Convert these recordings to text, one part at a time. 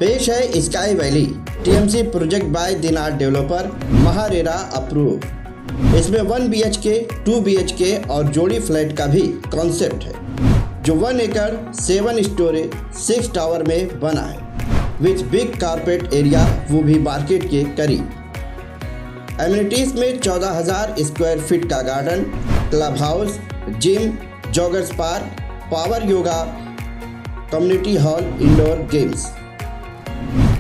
पेश है sky valley TMC project by दिनार डेवलपर महारेरा अप्रूव। इसमें 1 BHK, 2 BHK और जोड़ी फ्लैट का भी कॉन्सेप्ट है जो 1 एकड़ 7 स्टोरी 6 टावर में बना है विथ बिग कारपेट एरिया, वो भी मार्केट के करीब। एमिनिटीज में 14,000 स्क्वायर फीट का garden, club house, gym, joggers park, power yoga, community hall, indoor games.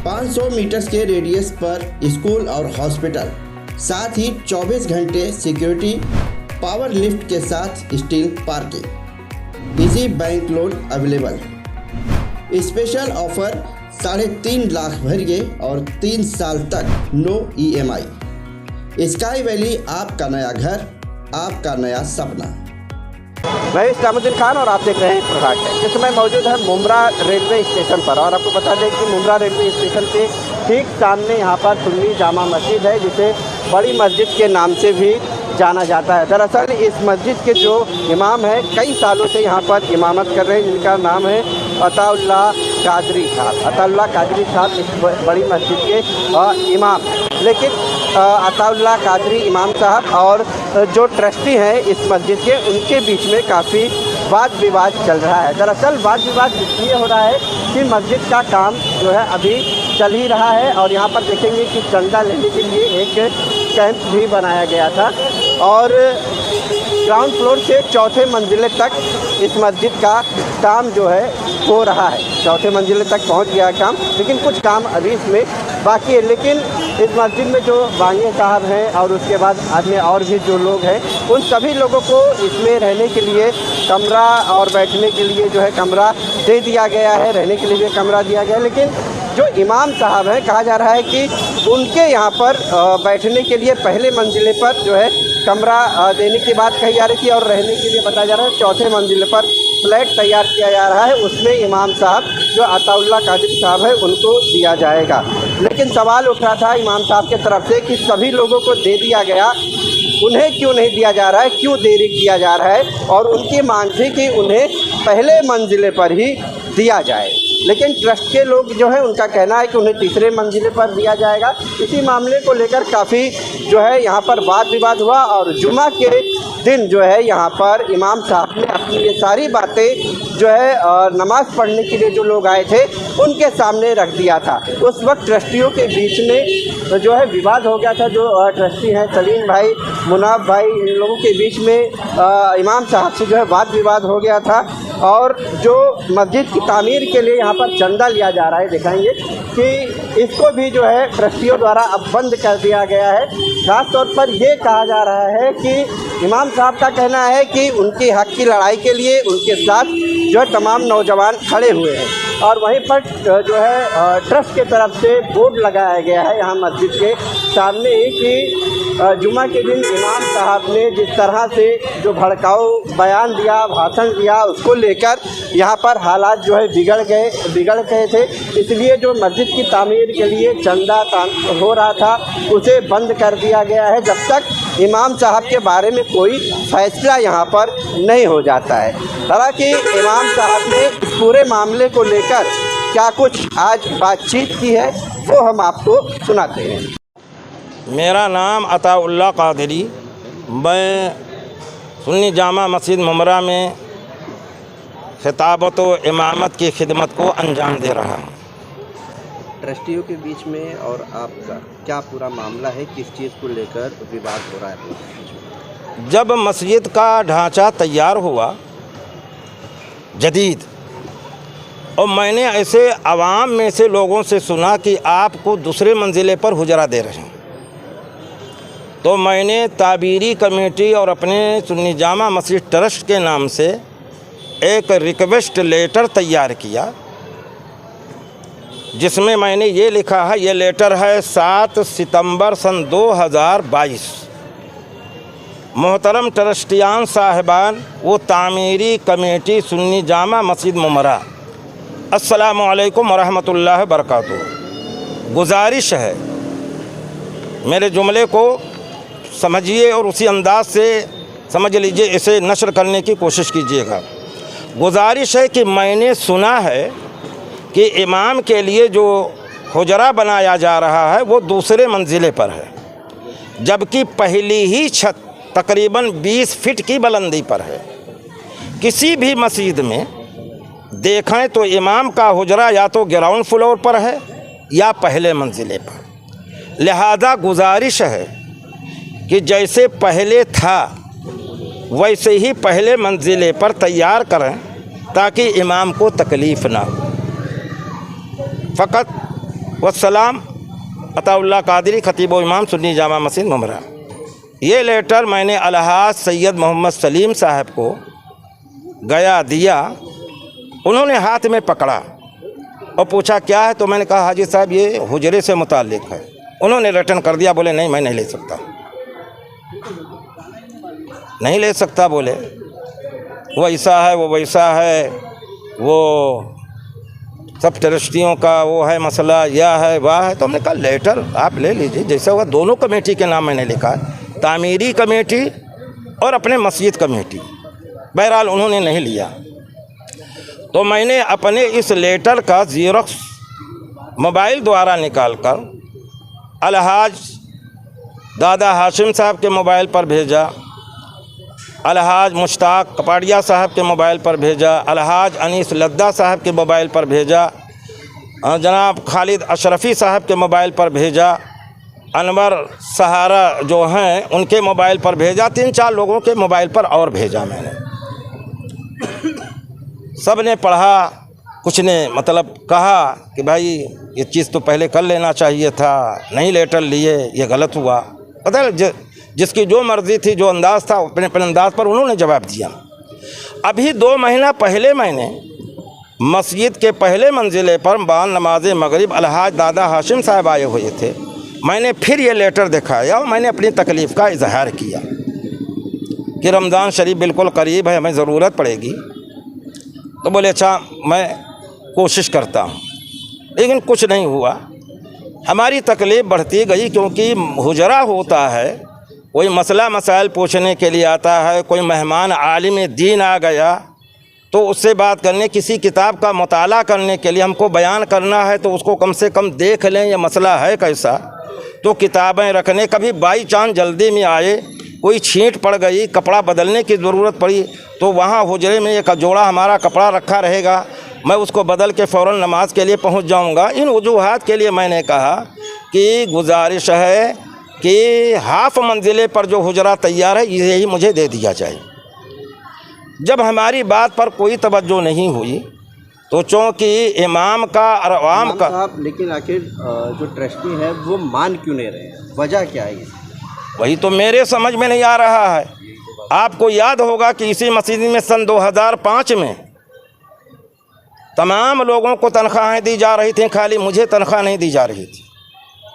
500 metres के रेडियस पर स्कूल और हॉस्पिटल, साथ ही 24 घंटे सिक्योरिटी, पावर लिफ्ट के साथ steel parking, easy bank loan available. Special offer 3.5 lakh भरिए और 3 साल तक नो EMI। स्काई वैली, आपका नया घर, आपका नया सपना। मैं इस्लामुद्दीन खान और आप देख रहे हैं प्रभात टाइम्स। इस समय मौजूद है मुमरा रेलवे स्टेशन पर और आपको बता दें कि मुमरा रेलवे स्टेशन के ठीक सामने यहाँ पर सुन्नी जामा मस्जिद है, जिसे बड़ी मस्जिद के नाम से भी जाना जाता है। दरअसल इस मस्जिद के जो इमाम हैं कई सालों से यहाँ पर इमामत कर रहे हैं, जिनका नाम है अताउल्लाह कादरी साहब। अताउल्लाह कादरी साहब इस बड़ी मस्जिद के इमाम। लेकिन अताउल्लाह कादरी इमाम साहब और जो ट्रस्टी हैं इस मस्जिद के, उनके बीच में काफ़ी वाद विवाद चल रहा है। दरअसल वाद विवाद इसलिए हो रहा है कि मस्जिद का काम जो है अभी चल ही रहा है और यहाँ पर देखेंगे कि चंदा लेने के लिए एक कैंप भी बनाया गया था और ग्राउंड फ्लोर से 4थे मंजिले तक इस मस्जिद का काम जो है हो रहा है। 4थे मंजिले तक पहुँच गया काम, लेकिन कुछ काम अभी इसमें बाकी है। लेकिन इस मस्जिद में जो बांगे साहब हैं और उसके बाद आदमी और भी जो लोग हैं, उन सभी लोगों को इसमें रहने के लिए कमरा और बैठने के लिए जो है कमरा दे दिया गया है, रहने के लिए भी कमरा दिया गया है। लेकिन जो इमाम साहब हैं, कहा जा रहा है कि उनके यहाँ पर बैठने के लिए पहले मंजिले पर जो है कमरा देने की बात कही जा रही थी और रहने के लिए बताया जा रहा है 4थे मंजिले पर फ्लैट तैयार किया जा रहा है, उसमें इमाम साहब जो अताउल्लाह कादरी साहब है उनको दिया जाएगा। लेकिन सवाल उठ रहा था इमाम साहब के तरफ से कि सभी लोगों को दे दिया गया, उन्हें क्यों नहीं दिया जा रहा है, क्यों देरी किया जा रहा है। और उनकी मांग थी कि उन्हें पहले मंजिले पर ही दिया जाए, लेकिन ट्रस्ट के लोग जो है उनका कहना है कि उन्हें 3रे मंजिले पर दिया जाएगा। इसी मामले को लेकर काफ़ी जो है यहाँ पर वाद विवाद हुआ और जुमा के दिन जो है यहाँ पर इमाम साहब ने अपनी ये सारी बातें जो है नमाज़ पढ़ने के लिए जो लोग आए थे उनके सामने रख दिया था। उस वक्त ट्रस्टियों के बीच में जो है विवाद हो गया था। जो ट्रस्टी हैं सलीम भाई, मुनाफ भाई, इन लोगों के बीच में इमाम साहब से जो है वाद विवाद हो गया था और जो मस्जिद की तामीर के लिए यहाँ पर चंदा लिया जा रहा है, दिखाएंगे कि इसको भी जो है ट्रस्टियों द्वारा अब बंद कर दिया गया है। खास तौर पर ये कहा जा रहा है कि इमाम साहब का कहना है कि उनके हक़ की लड़ाई के लिए उनके साथ जो है तमाम नौजवान खड़े हुए हैं और वहीं पर जो है ट्रस्ट के तरफ से बोर्ड लगाया गया है यहाँ मस्जिद के सामने कि जुमा के दिन इमाम साहब ने जिस तरह से जो भड़काऊ बयान दिया, भाषण दिया, उसको लेकर यहाँ पर हालात जो है बिगड़ गए थे। इसलिए जो मस्जिद की तामीर के लिए चंदा हो रहा था उसे बंद कर दिया गया है जब तक इमाम साहब के बारे में कोई फैसला यहाँ पर नहीं हो जाता है। हालांकि इमाम साहब ने इस पूरे मामले को लेकर क्या कुछ आज बातचीत की है वो हम आपको सुनाते हैं। मेरा नाम अताउल्लाह कादरी, मैं सुन्नी जामा मस्जिद मुमरा में खिताबत व इमामत की खिदमत को अंजाम दे रहा हूँ। ट्रस्टियों के बीच में और आपका क्या पूरा मामला है, किस चीज़ को लेकर विवाद हो रहा है? जब मस्जिद का ढांचा तैयार हुआ जदीद और मैंने ऐसे आवाम में से लोगों से सुना कि आपको 2रे मंजिले पर हुजरा दे रहे हैं, तो मैंने ताबीरी कमेटी और अपने सुन्नी जामा मस्जिद ट्रस्ट के नाम से एक रिक्वेस्ट लेटर तैयार किया, जिसमें मैंने ये लिखा है, ये लेटर है 7 सितंबर सन 2022। मोहतरम ट्रस्टियान साहिबान वो तामीरी कमेटी सुन्नी जामा मस्जिद मुमरा, अस्सलामु अलैकुम वरहमतुल्लाहि बरकातुहू। गुजारिश है मेरे जुमले को समझिए और उसी अंदाज से समझ लीजिए, इसे नशर करने की कोशिश कीजिएगा। गुजारिश है कि मैंने सुना है कि इमाम के लिए जो हुजरा बनाया जा रहा है वो दूसरे मंजिले पर है, जबकि पहली ही छत तकरीबन 20 फीट की बुलंदी पर है। किसी भी मस्जिद में देखें तो इमाम का हुजरा या तो ग्राउंड फ्लोर पर है या पहले मंजिले पर। लिहाजा गुजारिश है कि जैसे पहले था वैसे ही पहले मंजिले पर तैयार करें ताकि इमाम को तकलीफ़ ना हो। फ़कत वस्सलाम अताउल्लाह कादरी खतीब व इमाम सुन्नी जामा मस्जिद मुमरा। ये लेटर मैंने अलहाज सैयद मोहम्मद सलीम साहब को गया दिया। उन्होंने हाथ में पकड़ा और पूछा क्या है, तो मैंने कहा हाजी साहब ये हुजरे से मुताल्लिक है। उन्होंने रिटर्न कर दिया, बोले नहीं मैं नहीं ले सकता, नहीं ले सकता। बोले वो ऐसा है, वो वैसा है, वो सब ट्रस्टियों का वो है मसला, यह है वह है। तो हमने कहा लेटर आप ले लीजिए, जैसा हुआ दोनों कमेटी के नाम मैंने लिखा है, तामीरी कमेटी और अपने मस्जिद कमेटी। बहरहाल उन्होंने नहीं लिया। तो मैंने अपने इस लेटर का ज़ेरॉक्स मोबाइल द्वारा निकालकर अलहाज दादा हाशिम साहब के मोबाइल पर भेजा, अलहाज मुश्ताक कपाड़िया साहब के मोबाइल पर भेजा, अलहाज अनीस लद्दा साहब के मोबाइल पर भेजा, जनाब खालिद अशरफ़ी साहब के मोबाइल पर भेजा, अनवर सहारा जो हैं उनके मोबाइल पर भेजा, 3-4 लोगों के मोबाइल पर और भेजा मैंने। सब ने पढ़ा, कुछ ने मतलब कहा कि भाई ये चीज़ तो पहले कर लेना चाहिए था, नहीं लेटर लिए, ये गलत हुआ। पता है जिसकी जो मर्ज़ी थी, जो अंदाज़ था, अपने अपने अंदाज़ पर उन्होंने जवाब दिया। अभी 2 महीना पहले मैंने मस्जिद के पहले मंजिले पर बाद नमाज मगरिब अलहाज दादा हाशिम साहब आए हुए थे। मैंने फिर ये लेटर दिखाया और मैंने अपनी तकलीफ़ का इजहार किया कि रमज़ान शरीफ बिल्कुल करीब है, हमें ज़रूरत पड़ेगी। तो बोले अच्छा मैं कोशिश करता हूँ, लेकिन कुछ नहीं हुआ। हमारी तकलीफ़ बढ़ती गई, क्योंकि हुजरा होता है, कोई मसला मसाइल पूछने के लिए आता है, कोई मेहमान आलिम दीन आ गया तो उससे बात करने, किसी किताब का मुताला करने के लिए हमको बयान करना है तो उसको कम से कम देख लें ये मसला है कैसा। तो किताबें रखने, कभी बाई चांस जल्दी में आए, कोई छींट पड़ गई, कपड़ा बदलने की ज़रूरत पड़ी, तो वहाँ हुजरे में एक जोड़ा हमारा कपड़ा रखा रहेगा, मैं उसको बदल के फ़ौरन नमाज के लिए पहुँच जाऊँगा। इन वजूहात के लिए मैंने कहा कि गुजारिश है कि हाफ मंजिले पर जो हुजरा तैयार है यही मुझे दे दिया जाए। जब हमारी बात पर कोई तवज्जो नहीं हुई तो चूँकि इमाम का और अवाम का, लेकिन आखिर जो ट्रस्टी है वो मान क्यों नहीं रहे हैं, वजह क्या है? वही तो मेरे समझ में नहीं आ रहा है। आपको याद होगा कि इसी मस्जिद में सन 2005 में तमाम लोगों को तनख्वाहें दी जा रही थी, खाली मुझे तनख्वाह नहीं दी जा रही थी।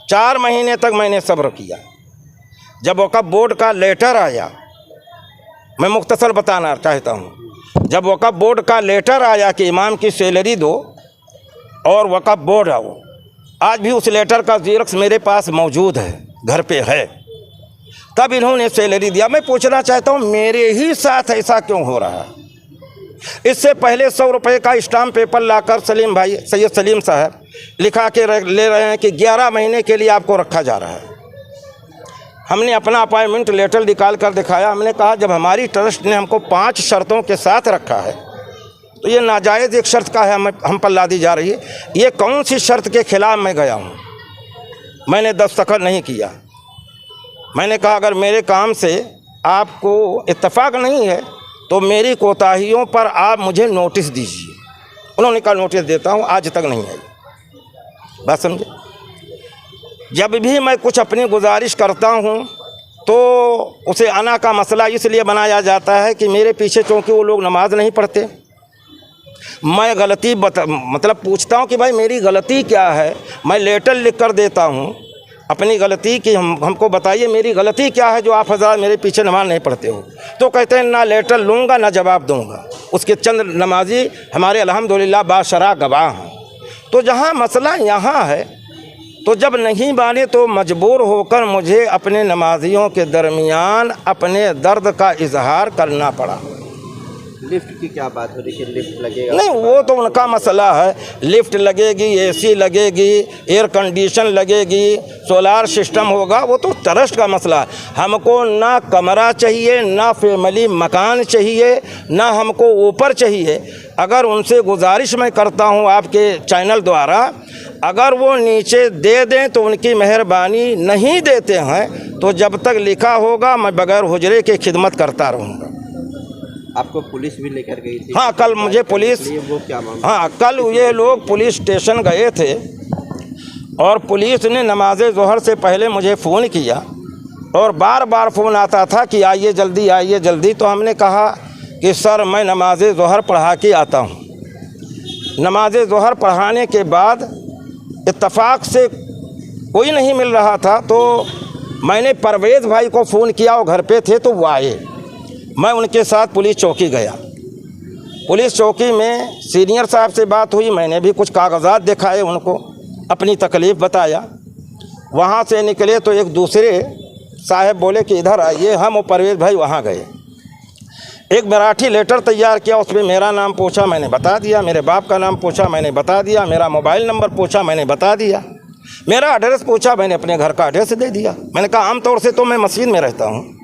4 महीने तक मैंने सब्र किया। जब वक़्फ़ बोर्ड का लेटर आया, मैं मुख्तसर बताना चाहता हूँ, जब वक़्फ़ बोर्ड का लेटर आया कि इमाम की सैलरी दो और वक़्फ़ बोर्ड आओ, आज भी उस लेटर का ज़ेरॉक्स मेरे पास मौजूद है, घर पे है। तब इन्होंने सैलरी दिया। मैं पूछना चाहता हूँ मेरे ही साथ ऐसा क्यों हो रहा है? इससे पहले 100 रुपये का स्टाम्प पेपर लाकर सलीम भाई, सैयद सलीम साहब लिखा के ले रहे हैं कि 11 महीने के लिए आपको रखा जा रहा है। हमने अपना अपॉइंटमेंट लेटर निकाल कर दिखाया। हमने कहा जब हमारी ट्रस्ट ने हमको 5 शर्तों के साथ रखा है तो ये नाजायज़ एक शर्त का है हम पर लादी जा रही है। ये कौन सी शर्त के ख़िलाफ़ मैं गया हूँ? मैंने दस्तखत नहीं किया। मैंने कहा अगर मेरे काम से आपको इत्तेफाक नहीं है तो मेरी कोताहियों पर आप मुझे नोटिस दीजिए। उन्होंने कहा नोटिस देता हूँ, आज तक नहीं आई। बात समझे? जब भी मैं कुछ अपनी गुजारिश करता हूँ तो उसे आना का मसला इसलिए बनाया जाता है कि मेरे पीछे चूँकि वो लोग नमाज नहीं पढ़ते, मैं गलती मतलब पूछता हूँ कि भाई मेरी गलती क्या है। मैं लेटर लिख कर देता हूँ अपनी गलती की, हमको बताइए मेरी गलती क्या है जो आप हज़रात मेरे पीछे नमाज नहीं पढ़ते हो। तो कहते हैं ना लेटर लूँगा ना जवाब दूँगा। उसके चंद नमाजी हमारे अल्हम्दुलिल्लाह बाशरा गवाह हैं। तो जहाँ मसला यहाँ है, तो जब नहीं माने तो मजबूर होकर मुझे अपने नमाजियों के दरमियान अपने दर्द का इजहार करना पड़ा। लिफ्ट की क्या बात हो रही है कि लिफ्ट लगेगा? नहीं, वो तो उनका मसला है। लिफ्ट लगेगी, एसी लगेगी, एयर कंडीशन लगेगी, सोलार सिस्टम होगा, वो तो ट्रस्ट का मसला है। हमको ना कमरा चाहिए, ना फैमिली मकान चाहिए, ना हमको ऊपर चाहिए। अगर उनसे गुजारिश मैं करता हूँ आपके चैनल द्वारा, अगर वो नीचे दे दें तो उनकी मेहरबानी, नहीं देते हैं तो जब तक लिखा होगा मैं बगैर हुजरे के खिदमत करता रहूँगा। आपको पुलिस भी लेकर गई थी? हाँ, कल मुझे पुलिस, वो क्या मामला? हाँ, कल ये लोग पुलिस स्टेशन गए थे और पुलिस ने नमाज ज़ोहर से पहले मुझे फ़ोन किया और बार बार फ़ोन आता था कि आइए जल्दी, आइए जल्दी। तो हमने कहा कि सर मैं नमाज ज़ोहर पढ़ा के आता हूँ। नमाज ज़ोहर पढ़ाने के बाद इत्तफाक से कोई नहीं मिल रहा था तो मैंने परवेज़ भाई को फ़ोन किया, वो घर पे थे तो वो आए। मैं उनके साथ पुलिस चौकी गया। पुलिस चौकी में सीनियर साहब से बात हुई, मैंने भी कुछ कागजात दिखाए उनको, अपनी तकलीफ़ बताया। वहाँ से निकले तो एक दूसरे साहब बोले कि इधर आइए। हम और परवेज़ भाई वहाँ गए। एक मराठी लेटर तैयार किया, उसमें मेरा नाम पूछा, मैंने बता दिया। मेरे बाप का नाम पूछा, मैंने बता दिया। मेरा मोबाइल नंबर पूछा, मैंने बता दिया। मेरा एड्रेस पूछा, मैंने अपने घर का एड्रेस दे दिया। मैंने कहा आमतौर से तो मैं मस्जिद में रहता हूँ।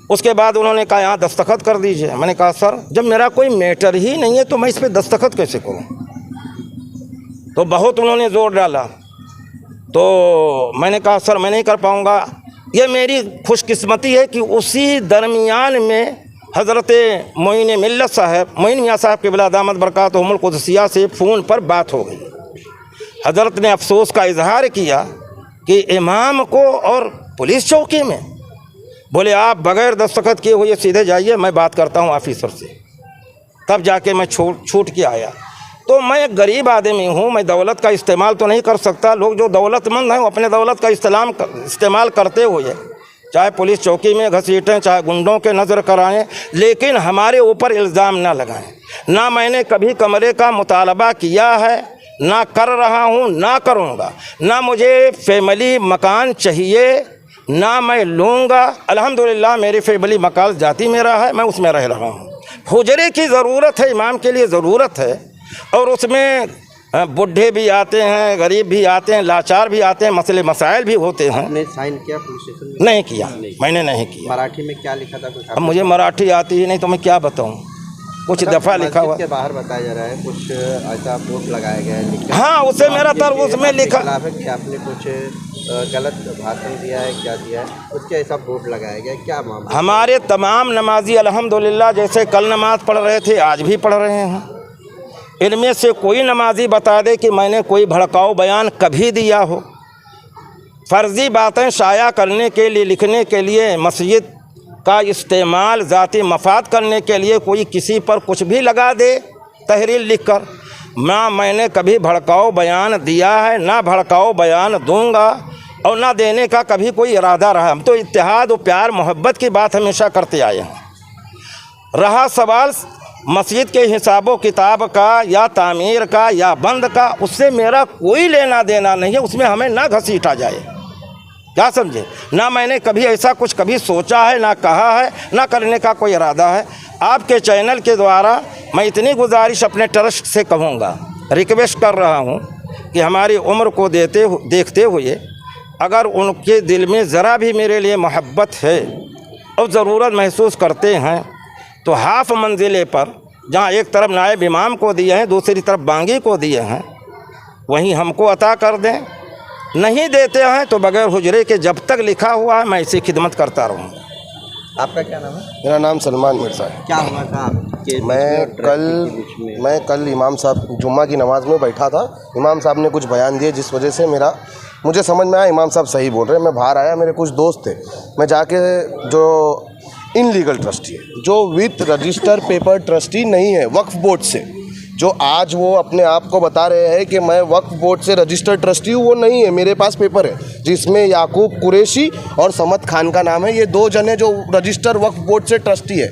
उसके बाद उन्होंने कहा यहाँ दस्तखत कर दीजिए। मैंने कहा सर जब मेरा कोई मैटर ही नहीं है तो मैं इस पर दस्तखत कैसे करूँ? तो बहुत उन्होंने ज़ोर डाला। तो मैंने कहा सर मैं नहीं कर पाऊँगा। ये मेरी खुशकिस्मती है कि उसी दरमियान में हज़रत मोइन मिल्लत साहब, मोइन मियाँ साहब के बिला दामद बरकातहुमुल कुदसिया से फ़ोन पर बात हो गई। हज़रत ने अफसोस का इजहार किया कि इमाम को और पुलिस चौकी में, बोले आप बग़ैर दस्तखत किए हुए सीधे जाइए, मैं बात करता हूँ ऑफिसर से। तब जाके मैं छूट के आया। तो मैं एक गरीब आदमी हूँ, मैं दौलत का इस्तेमाल तो नहीं कर सकता। लोग जो दौलतमंद हैं वो अपने दौलत का इस्तेमाल करते हुए चाहे पुलिस चौकी में घसीटें, चाहे गुंडों के नज़र कराएं, लेकिन हमारे ऊपर इल्ज़ाम ना लगाएं। ना मैंने कभी कमरे का मुतालबा किया है, ना कर रहा हूँ, ना करूँगा। ना मुझे फैमिली मकान चाहिए, ना मैं लूँगा। अल्हम्दुलिल्लाह मेरी फैमिली मकान जाती मेरा है, मैं उसमें रह रहा हूँ। हुजरे की ज़रूरत है, इमाम के लिए ज़रूरत है, और उसमें बूढ़े भी आते हैं, गरीब भी आते हैं, लाचार भी आते हैं, मसले मसाइल भी होते हैं। आपने साइन किया पुलिस स्टेशन में? नहीं किया, मैंने नहीं किया। मराठी में क्या लिखा था कुछ? अब मुझे मराठी आती ही नहीं तो मैं क्या बताऊं। कुछ दफ़ा लिखा हुआ के बाहर बताया जा रहा है, कुछ ऐसा बोर्ड लगाया गया है। हाँ, उससे मेरा तर उसमें लिखा है कि आपने कुछ गलत भाषण दिया है, क्या दिया है, उसके ऐसा बोर्ड लगाया गया, क्या मामला? हमारे तमाम नमाजी अल्हम्दुलिल्लाह जैसे कल नमाज पढ़ रहे थे आज भी पढ़ रहे हैं। इनमें से कोई नमाजी बता दे कि मैंने कोई भड़काऊ बयान कभी दिया हो। फ़र्ज़ी बातें शाया करने के लिए, लिखने के लिए, मस्जिद का इस्तेमाल ज़ाती मफाद करने के लिए कोई किसी पर कुछ भी लगा दे तहरीर लिखकर, ना मैंने कभी भड़काऊ बयान दिया है, ना भड़काऊ बयान दूंगा, और ना देने का कभी कोई इरादा रहा। हम तो इत्तेहाद और प्यार मोहब्बत की बात हमेशा करते आए हैं। रहा सवाल मस्जिद के हिसाबो किताब का या तामीर का या बंद का, उससे मेरा कोई लेना देना नहीं है। उसमें हमें ना घसीटा जाए, क्या समझे। ना मैंने कभी ऐसा कुछ कभी सोचा है, ना कहा है, ना करने का कोई इरादा है। आपके चैनल के द्वारा मैं इतनी गुजारिश अपने ट्रस्ट से कहूँगा, रिक्वेस्ट कर रहा हूँ कि हमारी उम्र को देखते हुए अगर उनके दिल में ज़रा भी मेरे लिए मोहब्बत है और ज़रूरत महसूस करते हैं तो हाफ मंजिले पर, जहाँ एक तरफ नायब इमाम को दिए हैं, दूसरी तरफ बांगी को दिए हैं, वहीं हमको अता कर दें। नहीं देते हैं तो बगैर हुजरे के जब तक लिखा हुआ है मैं इसी खिदमत करता रहूँ। आपका क्या नाम है? मेरा नाम सलमान मिर्ज़ा है। क्या हुआ था आपके? मैं कल इमाम साहब जुम्मा की नमाज़ में बैठा था। इमाम साहब ने कुछ बयान दिए जिस वजह से मुझे समझ में आया इमाम साहब सही बोल रहे हैं। मैं बाहर आया, मेरे कुछ दोस्त थे, मैं जाके जो इनलीगल ट्रस्टी है, जो विथ रजिस्टर पेपर ट्रस्टी नहीं है वक्फ बोर्ड से, जो आज वो अपने आप को बता रहे हैं कि मैं वक्फ बोर्ड से रजिस्टर्ड ट्रस्टी हूँ, वो नहीं है। मेरे पास पेपर है जिसमें याकूब कुरैशी और समद खान का नाम है। ये दो जने जो रजिस्टर वक्फ बोर्ड से ट्रस्टी है।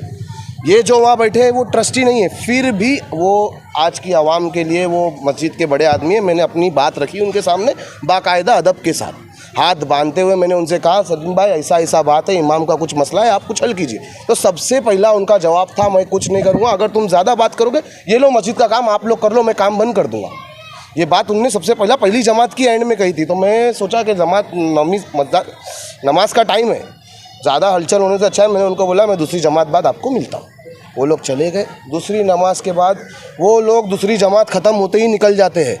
ये जो वहाँ बैठे हैं वो ट्रस्टी नहीं है, फिर भी वो आज की आवाम के लिए वो मस्जिद के बड़े आदमी हैं। मैंने अपनी बात रखी उनके सामने बाकायदा अदब के साथ। हाथ बांधते हुए मैंने उनसे कहा सलीम भाई ऐसा ऐसा बात है, इमाम का कुछ मसला है, आप कुछ हल कीजिए। तो सबसे पहला उनका जवाब था मैं कुछ नहीं करूँगा, अगर तुम ज़्यादा बात करोगे ये लो मस्जिद का काम आप लोग कर लो, मैं काम बंद कर दूँगा। ये बात उन्होंने सबसे पहली जमात की एंड में कही थी। तो मैं सोचा कि नमाज का टाइम है, ज़्यादा हलचल होने से अच्छा है, मैंने उनको बोला मैं दूसरी जमात बाद आपको मिलता हूँ। वो लोग चले गए। दूसरी नमाज के बाद वो लोग दूसरी जमात ख़त्म होते ही निकल जाते हैं।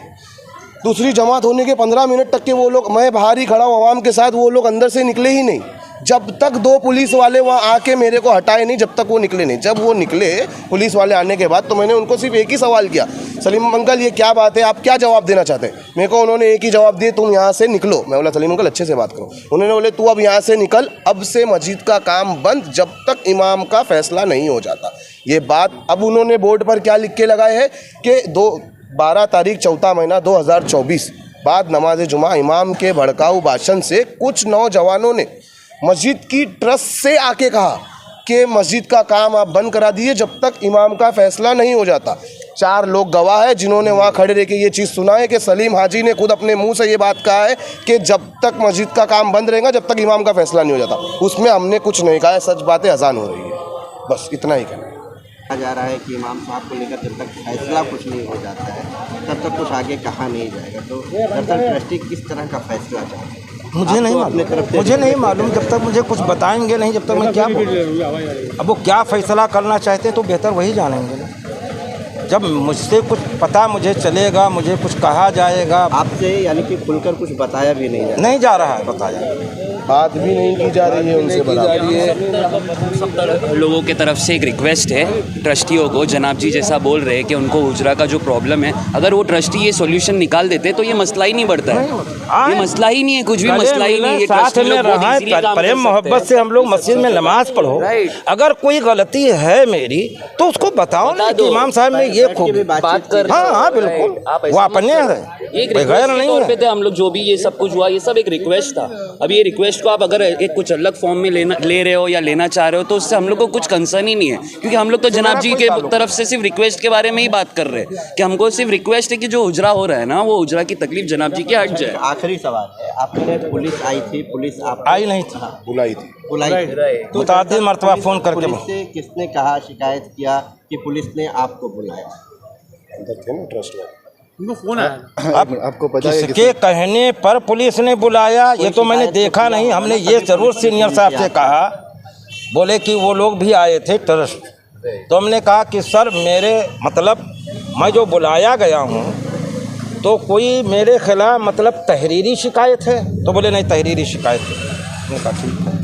दूसरी जमात होने के 15 मिनट तक के वो लोग, मैं बाहर ही खड़ा हूँ आवाम के साथ, वो लोग अंदर से निकले ही नहीं जब तक 2 पुलिस वाले वहाँ आके मेरे को हटाए नहीं, जब तक वो निकले नहीं। जब वो निकले पुलिस वाले आने के बाद तो मैंने उनको सिर्फ एक ही सवाल किया, सलीम अंकल ये क्या बात है, आप क्या जवाब देना चाहते हैं? मेरे को उन्होंने एक ही जवाब दिया, तुम यहाँ से निकलो। मैं बोला सलीम अंकल अच्छे से बात करो। उन्होंने बोले तू अब यहाँ से निकल, अब से मस्जिद का काम बंद जब तक इमाम का फैसला नहीं हो जाता। ये बात अब उन्होंने बोर्ड पर क्या लिख के लगाए है कि 12 तारीख 4 महीना 2024 बाद नमाज जुमा इमाम के भड़काऊ भाषण से कुछ नौजवानों ने मस्जिद की ट्रस्ट से आके कहा कि मस्जिद का काम आप बंद करा दीजिए जब तक इमाम का फैसला नहीं हो जाता। 4 लोग गवाह है जिन्होंने वहाँ खड़े रह के ये चीज़ सुना है कि सलीम हाजी ने खुद अपने मुंह से ये बात कहा है कि जब तक मस्जिद का काम बंद रहेगा जब तक इमाम का फैसला नहीं हो जाता। उसमें हमने कुछ नहीं कहा है, सच बातें अजान हो रही है, बस इतना ही कहना है। कहा जा रहा है कि इमाम साहब को लेकर जब तक फैसला कुछ नहीं हो जाता है तब तक कुछ आगे कहा नहीं जाएगा। तो दरअसल ट्रस्टी किस तरह का फैसला चाहते हैं? मुझे नहीं मालूम, जब तक मुझे कुछ बताएंगे नहीं जब तक मैं क्या बोलूं। अब वो क्या फैसला करना चाहते हैं तो बेहतर वही जानेंगे ना। जब मुझसे कुछ पता मुझे चलेगा, मुझे कुछ कहा जाएगा। आपसे यानी कि खुलकर कुछ बताया भी नहीं जा रहा है, बताया बात भी नहीं की जा रही है उनसे लोगों की तरफ से एक रिक्वेस्ट है ट्रस्टियों को, जनाब जी जैसा बोल रहे हैं कि उनको हुजरा का जो प्रॉब्लम है, अगर वो ट्रस्टी ये सॉल्यूशन निकाल देते तो ये मसला ही नहीं बढ़ता है। ये मसला ही नहीं है, कुछ भी मसला ही नहीं है। साथ में रहा प्रेम मोहब्बत से हम लोग मस्जिद में नमाज पढ़ो। अगर कोई गलती है मेरी तो उसको बताओ ना कि इमाम साहब ने ये खूब बात कर। हाँ बिल्कुल, वो अपने गैर नहीं है। हम लोग जो भी ये सब कुछ हुआ ये सब एक रिक्वेस्ट था। अभी ये रिक्वेस्ट को आप अगर एक कुछ अलग फॉर्म में ले रहे हो या लेना चाह रहे हो तो उससे हम लोग को कुछ कंसर्न ही नहीं है, क्योंकि हम लोग तो जनाब जी के तरफ से सिर्फ रिक्वेस्ट के बारे में ही बात कर रहे हैं कि हमको सिर्फ रिक्वेस्ट है कि जो हुजरा हो रहा है ना वो हुजरा की तकलीफ जनाब जी की हट जाए। आखिरी सवाल है, आपने पुलिस आई थी, पुलिस आप आई नहीं थी, बुलाई थी तो मुतादिद मरतबा फोन करके पुलिस से किसने कहा, शिकायत किया कि पुलिस ने आपको बुलाया? अंदर थे ना ट्रस्ट में, आपको पता है किसके कहने पर पुलिस ने बुलाया ये तो मैंने देखा नहीं। हमने ये जरूर सीनियर साहब से कहा, बोले कि वो लोग भी आए थे ट्रस्ट, तो हमने कहा कि सर मेरे मतलब मैं जो बुलाया गया हूँ तो कोई मेरे खिलाफ मतलब तहरीरी शिकायत है? तो बोले नहीं तहरीरी शिकायत है। मैंने कहा ठीक है।